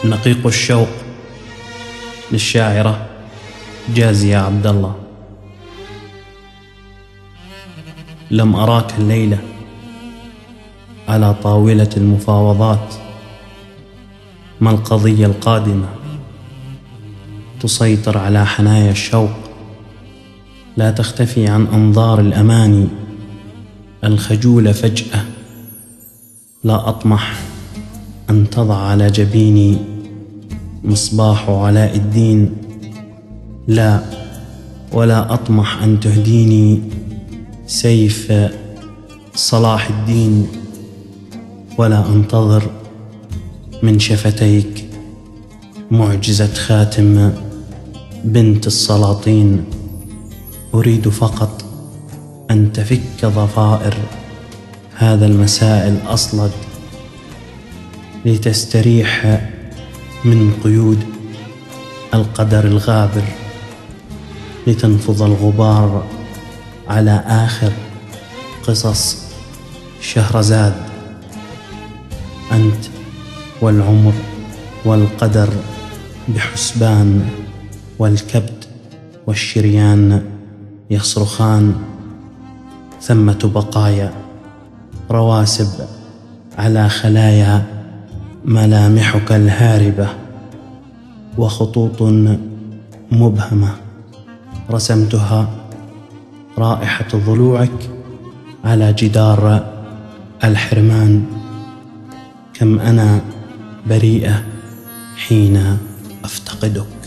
نقيق الشوق للشاعرة جازية عبد الله. لم أراك الليلة على طاولة المفاوضات، ما القضية القادمة تسيطر على حنايا الشوق، لا تختفي عن أنظار الأماني الخجولة فجأة، لا أطمح أن تضع على جبيني مصباح علاء الدين، لا ولا أطمح أن تهديني سيف صلاح الدين، ولا أنتظر من شفتيك معجزة خاتم بنت السلاطين. أريد فقط أن تفك ضفائر هذا المساء الأصلد، لتستريح من قيود القدر الغابر، لتنفض الغبار على آخر قصص شهرزاد. أنت والعمر والقدر بحسبان، والكبد والشريان يصرخان. ثمة بقايا رواسب على خلايا ملامحك الهاربة، وخطوط مبهمة رسمتها رائحة ضلوعك على جدار الحرمان. كم أنا بريئة حين أفتقدك.